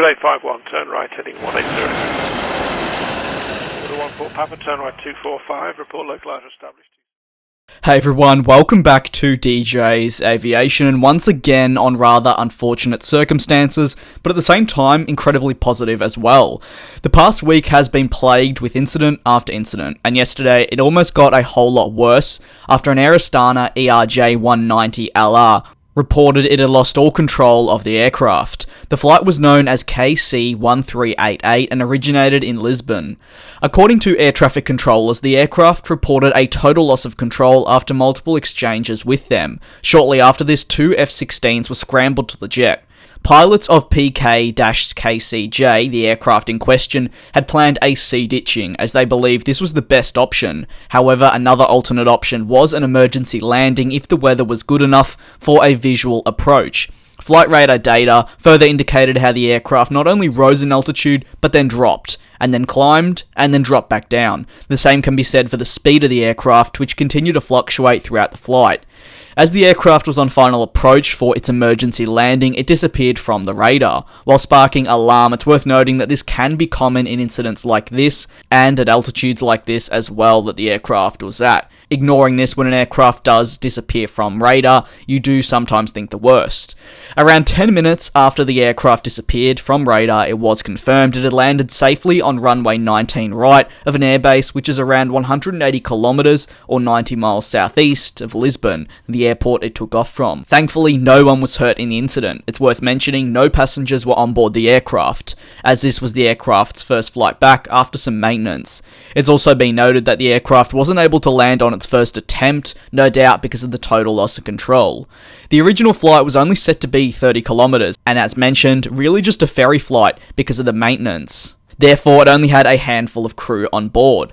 851, turn right, heading 180. Order 14 Papa, turn right 245, report localizer established. Hey everyone, welcome back to DJ's Aviation, and once again on rather unfortunate circumstances, but at the same time incredibly positive as well. The past week has been plagued with incident after incident, and yesterday it almost got a whole lot worse after an Air Astana ERJ190 LR reported it had lost all control of the aircraft. The flight was known as KC-1388 and originated in Lisbon. According to air traffic controllers, the aircraft reported a total loss of control after multiple exchanges with them. Shortly after this, two F-16s were scrambled to the jet. Pilots of PK-KCJ, the aircraft in question, had planned a sea ditching, as they believed this was the best option. However, another alternate option was an emergency landing if the weather was good enough for a visual approach. Flight radar data further indicated how the aircraft not only rose in altitude, but then dropped, and then climbed, and then dropped back down. The same can be said for the speed of the aircraft, which continued to fluctuate throughout the flight. As the aircraft was on final approach for its emergency landing, it disappeared from the radar. While sparking alarm, it's worth noting that this can be common in incidents like this, and at altitudes like this as well that the aircraft was at. Ignoring this, when an aircraft does disappear from radar, you do sometimes think the worst. Around 10 minutes after the aircraft disappeared from radar, it was confirmed it had landed safely on runway 19 right of an airbase which is around 180 kilometers or 90 miles southeast of Lisbon, the airport it took off from. Thankfully, no one was hurt in the incident. It's worth mentioning no passengers were on board the aircraft, as this was the aircraft's first flight back after some maintenance. It's also been noted that the aircraft wasn't able to land on its first attempt, no doubt because of the total loss of control. The original flight was only set to be 30 kilometers, and as mentioned, really just a ferry flight because of the maintenance. Therefore, it only had a handful of crew on board.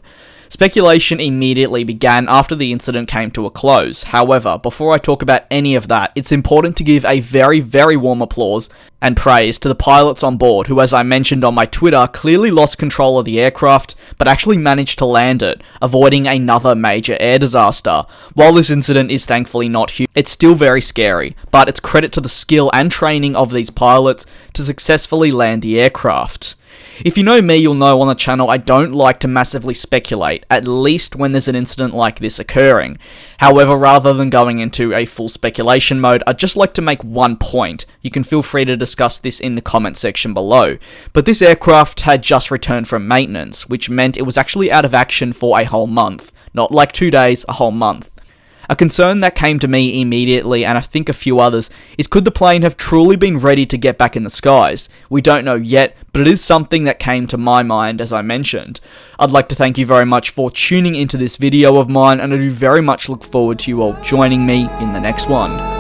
Speculation immediately began after the incident came to a close. However, before I talk about any of that, it's important to give a very, very warm applause and praise to the pilots on board who, as I mentioned on my Twitter, clearly lost control of the aircraft, but actually managed to land it, avoiding another major air disaster. While this incident is thankfully not huge, it's still very scary, but it's credit to the skill and training of these pilots to successfully land the aircraft. If you know me, you'll know on the channel I don't like to massively speculate, at least when there's an incident like this occurring. However, rather than going into a full speculation mode, I'd just like to make one point. You can feel free to discuss this in the comment section below. But this aircraft had just returned from maintenance, which meant it was actually out of action for a whole month. Not like 2 days, a whole month. A concern that came to me immediately, and I think a few others, is could the plane have truly been ready to get back in the skies? We don't know yet, but it is something that came to my mind as I mentioned. I'd like to thank you very much for tuning into this video of mine, and I do very much look forward to you all joining me in the next one.